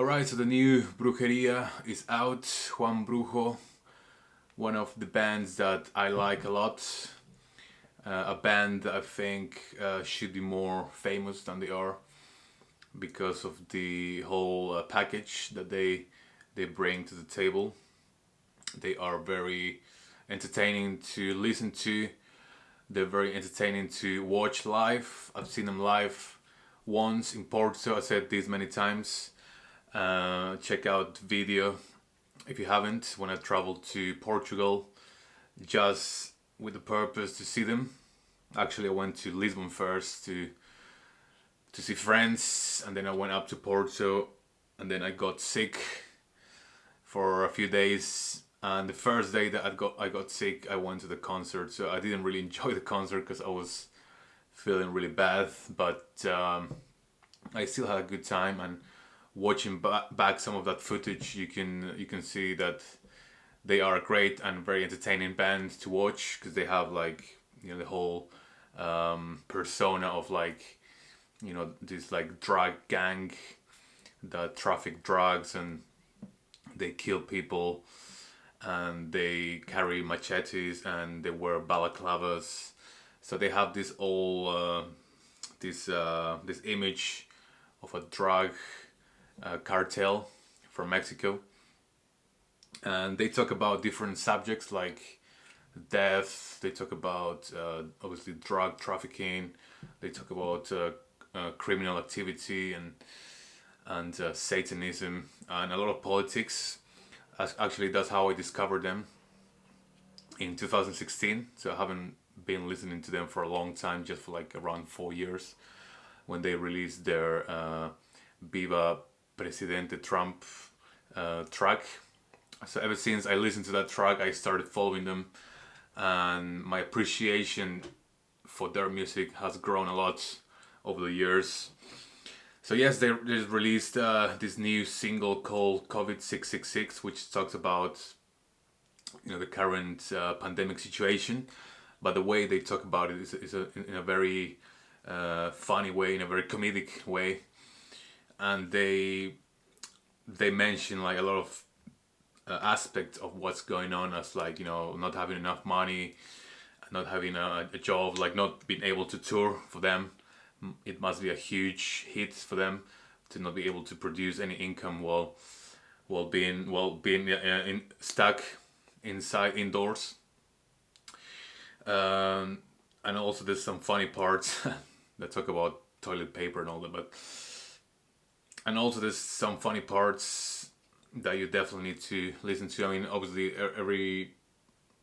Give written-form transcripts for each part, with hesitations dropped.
Alright, so the new Brujeria is out. Juan Brujo, one of the bands that I like a lot. A band that I think should be more famous than they are because of the whole package that they bring to the table. They are very entertaining to listen to. They're very entertaining to watch live. I've seen them live once in Porto. I said this many times. Check out the video if you haven't. When I traveled to Portugal, just with the purpose to see them. Actually, I went to Lisbon first to see friends, and then I went up to Porto, and then I got sick for a few days. And the first day that I got sick, I went to the concert. So I didn't really enjoy the concert because I was feeling really bad. But I still had a good time. And watching back some of that footage, you can see that they are a great and very entertaining band to watch because they have the whole persona of this drug gang that traffic drugs and they kill people and they carry machetes and they wear balaclavas. So they have this all this image of a drug cartel from Mexico, and they talk about different subjects like death. They talk about obviously drug trafficking. They talk about criminal activity and Satanism and a lot of politics. Actually, that's how I discovered them in 2016. So I haven't been listening to them for a long time, just for around 4 years, when they released their Viva Presidente Trump track. So ever since I listened to that track, I started following them, and my appreciation for their music has grown a lot over the years. So yes, they just released this new single called Covet 666, which talks about the current pandemic situation, but the way they talk about it is in a very funny way, in a very comedic way, and they mention a lot of aspects of what's going on, as not having enough money, not having a job, not being able to tour. For them, it must be a huge hit for them to not be able to produce any income while being stuck indoors. And also there's some funny parts that talk about toilet paper and all that, and also there's some funny parts that you definitely need to listen to. I mean, obviously every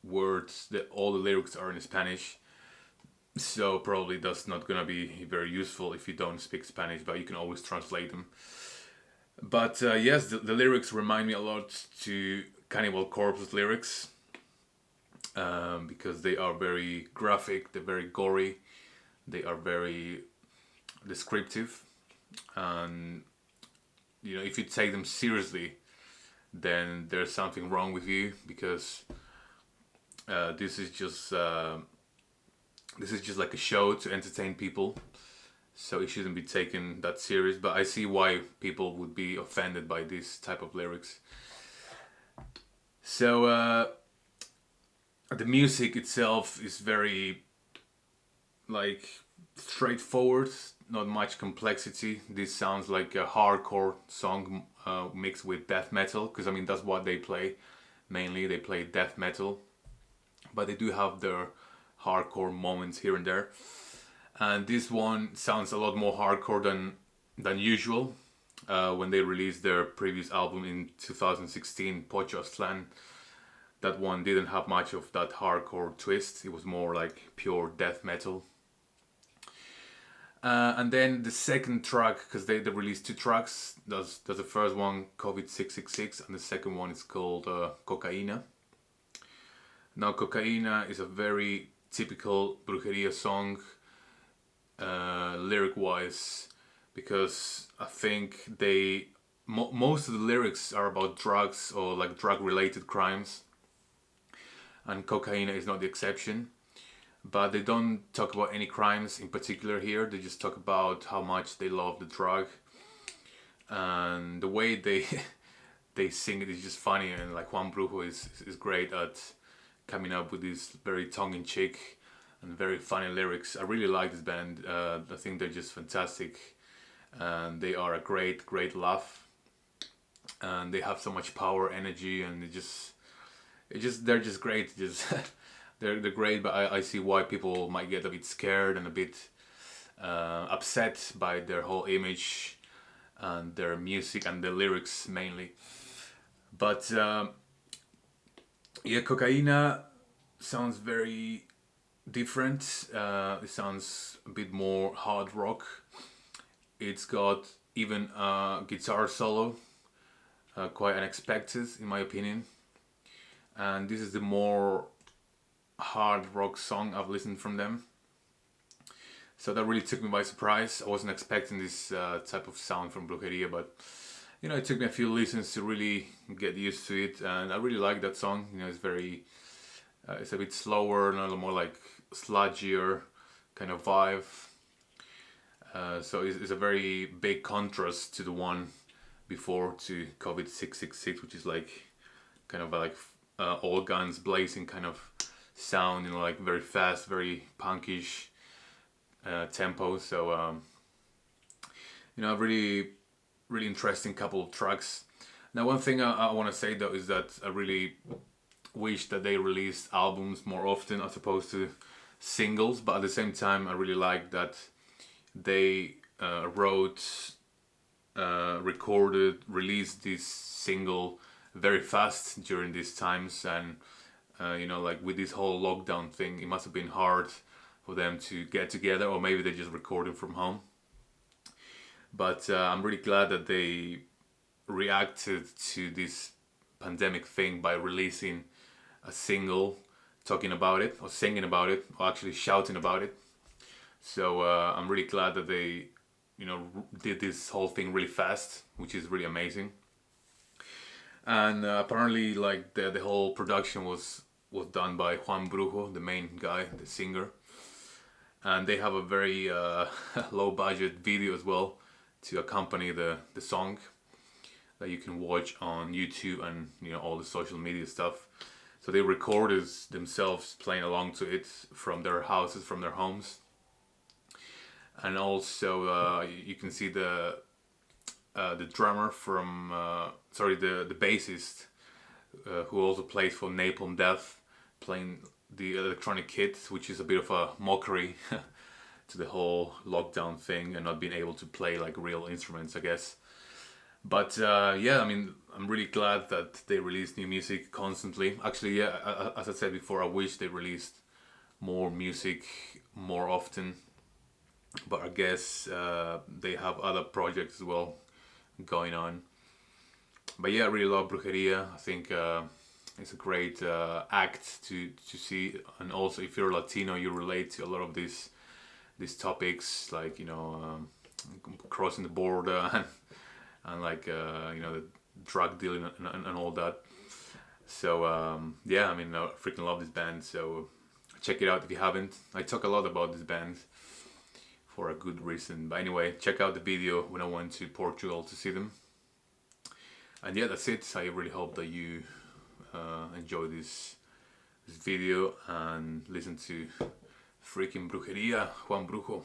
word, all the lyrics are in Spanish, so probably that's not gonna be very useful if you don't speak Spanish, but you can always translate them. But yes, the lyrics remind me a lot to Cannibal Corpse's lyrics, because they are very graphic, they're very gory, they are very descriptive, and if you take them seriously, then there's something wrong with you, because this is just like a show to entertain people, so it shouldn't be taken that serious. But I see why people would be offended by this type of lyrics. So the music itself is very straightforward, not much complexity. This sounds like a hardcore song mixed with death metal, because I mean that's what they play. Mainly they play death metal, but they do have their hardcore moments here and there. And this one sounds a lot more hardcore than usual. When they released their previous album in 2016, Pocho Aztlan, that one didn't have much of that hardcore twist. It was more like pure death metal. And then the second track, because they released 2 tracks. There's the first one, Covet 666, and the second one is called Cocaina. Now, Cocaina is a very typical Brujeria song, lyric-wise, because I think most of the lyrics are about drugs or drug-related crimes, and Cocaina is not the exception. But they don't talk about any crimes in particular here. They just talk about how much they love the drug and the way they they sing it is just funny, and like Juan Brujo is great at coming up with these very tongue-in-cheek and very funny lyrics. I really like this band. I think they're just fantastic, and they are a great laugh, and they have so much power, energy, and they're just great. Just they're great, but I see why people might get a bit scared and a bit upset by their whole image and their music and the lyrics mainly. But yeah, Cocaina sounds very different. It sounds a bit more hard rock. It's got even a guitar solo, quite unexpected in my opinion. And this is the more hard rock song I've listened from them. So that really took me by surprise. I wasn't expecting this type of sound from Brujeria, but you know, it took me a few listens to really get used to it, and I really like that song. You know, it's very, it's a bit slower and a little more like sludgier kind of vibe. So it's a very big contrast to the one before, to Covet 666, which is like kind of like all guns blazing kind of sound. You know, like very fast, very punkish tempo. So you know, really interesting couple of tracks. Now, one thing I want to say though is that I really wish that they released albums more often as opposed to singles, but at the same time I really like that they wrote, recorded, released this single very fast during these times. And you know, like with this whole lockdown thing, it must have been hard for them to get together, or maybe they just recorded from home. But I'm really glad that they reacted to this pandemic thing by releasing a single talking about it, or singing about it, or actually shouting about it. So I'm really glad that they, you know, did this whole thing really fast, which is really amazing. And apparently, like the whole production was done by Juan Brujo, the main guy, the singer. And they have a very low budget video as well to accompany the song that you can watch on YouTube and, you know, all the social media stuff. So they recorded themselves playing along to it from their houses, from their homes. And also you can see the drummer from the bassist who also plays for Napalm Death, playing the electronic kit, which is a bit of a mockery to the whole lockdown thing and not being able to play like real instruments, I guess. But yeah, I mean, I'm really glad that they release new music constantly. Actually, yeah, as I said before, I wish they released more music more often. But I guess they have other projects as well going on. But yeah, I really love Brujeria. I think it's a great act to see. And also, if you're Latino, you relate to a lot of these topics, like, you know, crossing the border and like you know, the drug dealing and all that. So yeah, I mean, I freaking love this band. So check it out if you haven't. I talk a lot about this band for a good reason. But anyway, check out the video when I went to Portugal to see them. And yeah, that's it. I really hope that you enjoy this video and listen to freaking Brujeria, Juan Brujo.